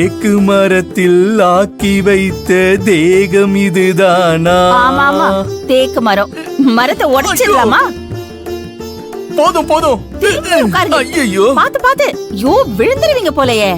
தேக்கு மரத்தில் ஆக்கி வைத்த தேகம் இதுதானா? ஆமா தேக்கு மரம். மரத்தை உடைச்சிடலாமா? போதும் போதும். ஐயோ பாத்து பாத்து. யோ விழுந்துருவீங்க போலயே.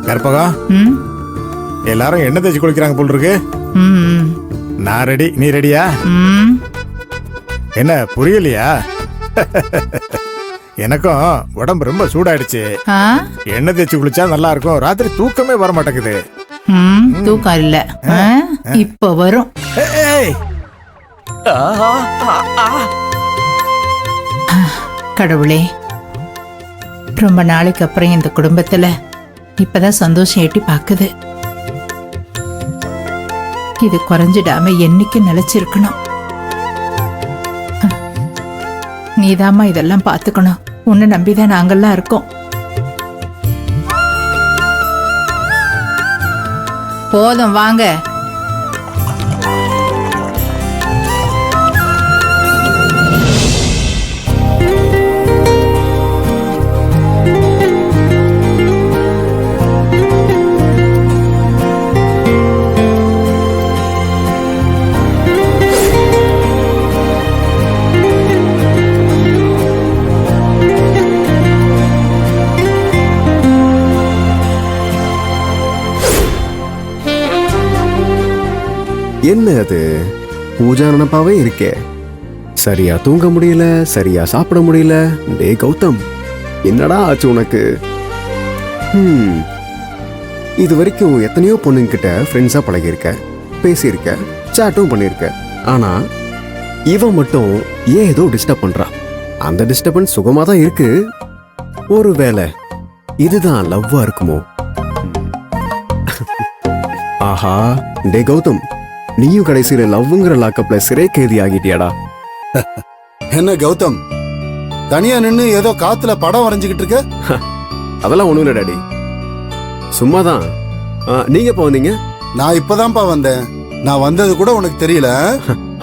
கற்பகா, எல்லாரும் எண்ணெய் தேய்ச்சி குளிக்கிறாங்க போல் இருக்கு. நான் ரெடி, நீ ரெடியா? என்ன புரியலையா? எனக்கும் உடம்பு ரொம்ப சூடாயிடுச்சு. எண்ணெய் தேய்ச்சி குளிச்சா நல்லா இருக்கும். ராத்திரி தூக்கமே வர மாட்டேங்குது. தூக்கம் இல்ல, இப்ப வரும். கடவுளே, ரொம்ப நாளைக்கு அப்புறம் இந்த குடும்பத்துல இப்பதான் சந்தோஷம் எட்டி பாக்குது. இது குறைஞ்சிடாம என்னைக்கு நிலைச்சிருக்கணும். நீதாம்மா இதெல்லாம் பாத்துக்கணும். உன்னை நம்பிதான் நாங்கெல்லாம் இருக்கோம். போதும், வாங்க. என்ன அது பூஜா நினப்பாவே இருக்கே. சரியா தூங்க முடியல, சரியா சாப்பிட முடியல. டே கௌதம், என்னடா ஆச்சு உனக்கு? இது வரைக்கும் எத்தனையோ பொண்ணுங்கிட்ட ஃப்ரெண்ட்ஸா பழகிருக்க, பேசியிருக்க, சாட்டும் பண்ணிருக்க. ஆனா இவன் மட்டும் ஏன் ஏதோ டிஸ்டர்ப் பண்றா. அந்த டிஸ்டர்பன்ஸ் சுகமா தான் இருக்கு. ஒருவேளை இதுதான் லவ்வா இருக்குமோ? ஆஹா, டே கௌதம், நீயும் கடைசியில லவ்ங்கிற லாக்கப்ல சிறை கைதி ஆகிட்டியாடா. என்ன கௌதம், தனியா நின்னு ஏதோ காத்துல படம் வரைஞ்சுக்கிட்டு இருக்க? அதெல்லாம் ஒண்ணும் இல்ல டாடி, சும்மாதான். நீங்க எப்ப வந்தீங்க? நான் இப்பதான்ப்பா வந்தேன். நான் வந்தது கூட உனக்கு தெரியல?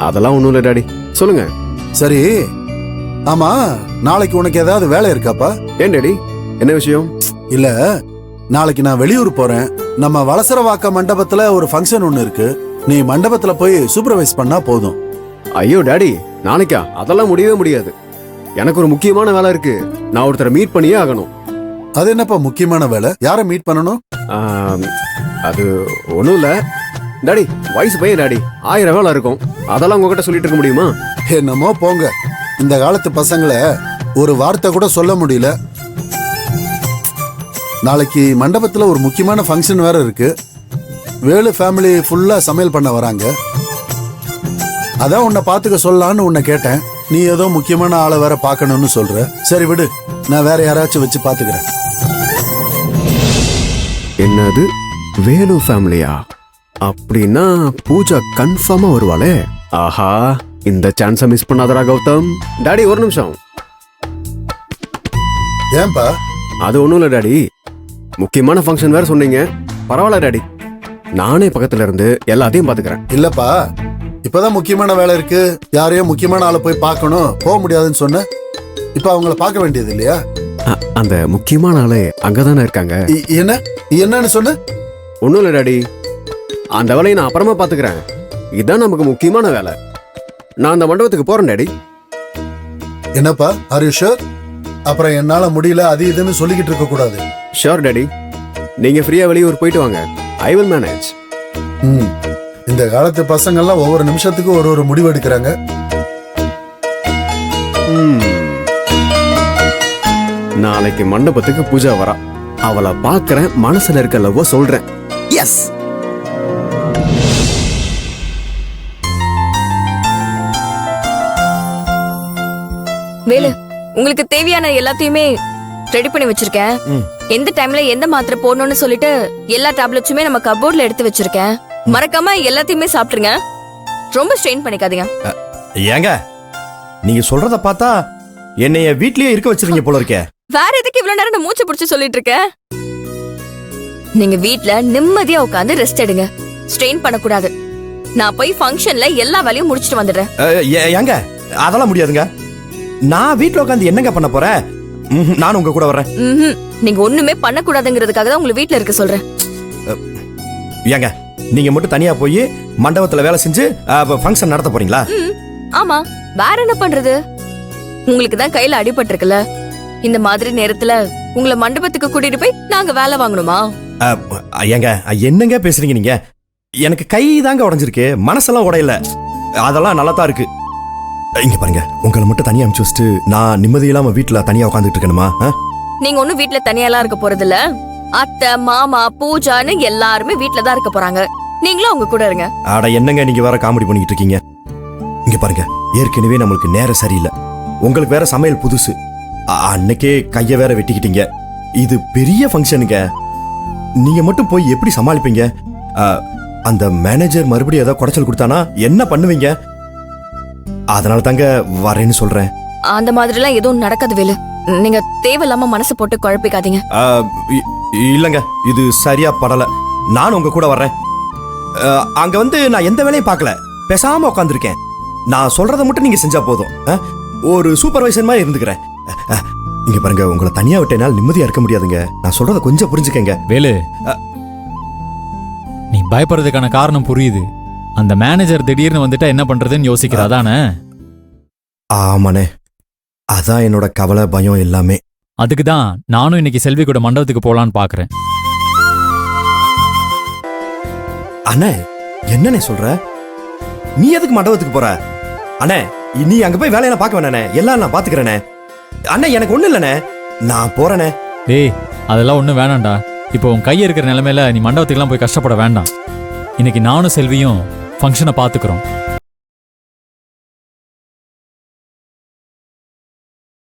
அதெல்லாம் ஒண்ணும் இல்ல டாடி, சொல்லுங்க. சரி, ஆமா, நாளைக்கு உனக்கு ஏதாவது வேலை இருக்காப்பா? ஏன் டாடி, என்ன விஷயம்? இல்ல, நாளைக்கு நான் வெளியூர் போறேன். நம்ம வலசரவாக்க மண்டபத்துல ஒரு ஃபங்க்ஷன் ஒண்ணு இருக்கு. நீ மண்டபத்துல போய் சூப்பர்வைஸ் பண்ணா போதும். ஐயோ டாடி, நாளைக்கா? அதெல்லாம் முடியவே முடியாது. எனக்கு ஒரு முக்கியமான வேலை இருக்கு. நான் ஒருத்தரை மீட் பண்ணியே ஆகணும். அது என்னப்பா முக்கியமான வேலை? யாரை மீட் பண்ணணும்? அது ஒண்ணும் இல்ல டாடி, வயசு பையன் டாடி, 1000 வேலை இருக்கும். அதெல்லாம் உங்ககிட்ட சொல்லிட்டு இருக்க முடியுமா? என்னமோ போங்க. இந்த காலத்து பசங்களை ஒரு வார்த்தை கூட சொல்ல முடியல. நாளைக்கு மண்டபத்துல ஒரு முக்கியமான ஃபங்க்ஷன் வேற இருக்கு. வேலு ஃபேமிலி ஃபுல்லா சமையல் பண்ண வராங்க. அதான் உன்னை பாத்துக்க சொல்லலான்னு உன்னை கேட்டேன். நீ ஏதோ முக்கியமான ஆளை வேற பாக்கணும்னு சொல்ற. சரி விடு, நான் வேற யாராச்சும் வச்சு பாத்துக்கிறேன். என்னது, வேலு ஃபேமிலியா? அப்படின்னா பூஜா கன்ஃபார்மா வருவாளே. ஆஹா, இந்த சான்ஸை மிஸ் பண்ணாதடா கௌதம். டாடி ஒரு நிமிஷம். ஏன்பா? அது ஒண்ணும் இல்ல டாடி, முக்கியமான ஃபங்க்ஷன் வேற சொன்னீங்க. பரவாயில்ல டாடி, நானே பக்கத்துல இருந்து எல்லாத்தையும் பாத்துக்கிறேன். இல்லப்பா, இப்பதான் முக்கியமான வேலை இருக்கு, யாரையும் முக்கியமான ஆளை போய் பார்க்கணும், போக முடியாதுன்னு சொன்ன. இப்ப அவங்கள பார்க்க வேண்டியது இல்லையா? அந்த முக்கியமான ஆளு அங்கதானே இருக்காங்க. என்னன்னு சொன்ன? ஒண்ணும் இல்ல டாடி, அந்த வேலையை நான் அப்புறமா பாத்துக்கிறேன். இதுதான் நமக்கு முக்கியமான வேலை. நான் அந்த மண்டபத்துக்கு போறேன் டாடி. என்னப்பா, ஆர் யூ ஷூர்? அப்புறம் என்னால முடியல அது இதுன்னு சொல்லிக்கிட்டு இருக்க கூடாது. ஷூர் டாடி, நீங்க ஃப்ரீயா வெளியூர் போயிட்டு வாங்க. I will manage. இந்த காலத்து பசங்கள்லாம் ஒவ்வொரு நிமிஷத்துக்கு ஒரு முடிவு எடுக்கிறாங்க. நாளைக்கு மண்டபத்துக்கு பூஜா வரா. அவளை பாக்குறேன், மனசுல இருக்க லவ்வ சொல்றேன். எஸ். வேலு, உங்களுக்கு தேவையான எல்லாத்தையுமே ரெடி பண்ணி வச்சிருக்கேன். எந்த டைம்ல எந்த மாத்திரை போடணும்னு சொல்லிட்டு எல்லா டேப்லெட்ஸுமே நம்ம கபோர்ட்ல எடுத்து வச்சிருக்கேன். மறக்காம எல்லாத்தையுமே சாப்பிட்டுருங்க. ரொம்ப ஸ்ட்ரெயின் பண்ணிக்காதீங்க. ஏங்க நீங்க சொல்றத பார்த்தா என்னைய வீட்லயே இருக்க வச்சிருக்கீங்க போல இருக்கே. வேற எதுக்கு இவ்வளவு நேரம் நான் மூச்சு பிடிச்சு சொல்லிட்டு இருக்கேன்? நீங்க வீட்ல நிம்மதியா உட்காந்து ரெஸ்ட் எடுங்க. ஸ்ட்ரெயின் பண்ணக்கூடாது. நான் போய் ஃபங்க்ஷன்ல எல்லா வேலையும் முடிச்சிட்டு வந்துடுறேன். ஏங்க அதெல்லாம் முடியாதுங்க. நான் வீட்ல உட்காந்து என்னங்க பண்ண போறேன்? நானும் உங்க கூட வர்றேன். நீங்க ஒண்ணுமே பண்ணக்கூடாதுங்கிறதுக்காக தான் உங்களை வீட்ல இருக்க சொல்றேன். ஏங்க நீங்க மட்டும் தனியா போய் மண்டபத்துல வேலை செஞ்சு ஃபங்க்ஷன் நடத்த போறீங்களா? ஆமா, வேற என்ன பண்றது? உங்களுக்கு தான் கையில அடிபட்டிருக்குல்ல. இந்த மாதிரி நேரத்துல உங்களை மண்டபத்துக்கு கூட்டிட்டு போய் நாங்க வேலை வாங்கணுமா? ஏங்க என்னங்க பேசுறீங்க நீங்க? எனக்கு கை தாங்க உடைஞ்சிருக்கு, மனசெல்லாம் உடையல. அதெல்லாம் நல்லா தான் இருக்கு. இங்க பாருங்க, உங்களை மட்டும் தனியா அனுப்பிச்சு வச்சுட்டு நான் நிம்மதி இல்லாம வீட்டுல தனியா உட்காந்துட்டு இருக்கணுமா? நீங்க ஒண்ணும் வீட்டுல தனியாலாம் இருக்க போறது இல்ல. அத்தை, மாமா, பூஜான்னு எல்லாருமே வீட்டுல தான் இருக்க போறாங்க. நீங்களும் அவங்க கூட இருங்க. அட என்னங்க நீங்க வேற காமெடி பண்ணிட்டு இருக்கீங்க. இங்க பாருங்க, ஏற்கனவே நம்மளுக்கு நேரம் சரியில்லை. உங்களுக்கு வேற சமையல் புதுசு. அன்னைக்கே கைய வேற வெட்டிக்கிட்டீங்க. இது பெரிய ஃபங்க்ஷனுங்க. நீங்க மட்டும் போய் எப்படி சமாளிப்பீங்க? அந்த மேனேஜர் மறுபடியும் ஏதாவது குடைச்சல் கொடுத்தானா என்ன பண்ணுவீங்க? அதனால தாங்க வரேன்னு சொல்றேன். அந்த மாதிரி எல்லாம் எதுவும் நடக்காது வேலு. நீங்க தேவையில்லாம மனசு போட்டு குழப்பிக்காதீங்க. இல்லங்க, இது சரியா படல. நான் உங்க கூட வர்றேன். அங்க வந்து நான் எந்த வேலையும் பார்க்கல, பேசாம உட்காந்துருக்கேன். நான் சொல்றதை மட்டும் நீங்க செஞ்சா போதும். ஒரு சூப்பர்வைசர் மாதிரி இருந்துக்கிறேன். இங்க பாருங்க, உங்களை தனியா விட்டேனால நிம்மதியா இருக்க முடியாதுங்க. நான் சொல்றத கொஞ்சம் புரிஞ்சுக்கங்க. வேலு, நீ பயப்படுறதுக்கான காரணம் புரியுது. அந்த மேனேஜர் திடீர்னு வந்துட்டா என்ன பண்றதுன்னு யோசிக்கிறதானே? ஆமாண்ணே, அதான் என்னோட கவலை, பயம் எல்லாமே. அதுக்கு தான் நானும் இன்னைக்கு செல்வி கூட மண்டபத்துக்கு போலான்னு பாக்குறேன். அண்ணே, என்னண்ணே சொல்ற? நீ எதுக்கு மண்டபத்துக்கு போற? அண்ணே, நீ அங்க போய் வேலையெல்லாம் பார்க்க வேணானே, எல்லாம் நான் பாத்துக்கிறேனே. அண்ணே, எனக்கு ஒண்ணு இல்லண்ணே, நான் போறேனே. டேய், அதெல்லாம் ஒண்ணும் வேணாம்டா. இப்போ உன் கை இருக்கிற நிலைமையில நீ மண்டபத்துக்குலாம் போய் கஷ்டப்பட வேண்டாம். இன்னைக்கு நானும் செல்வியும் ஃபங்க்ஷனை பாத்துக்கிறோம்.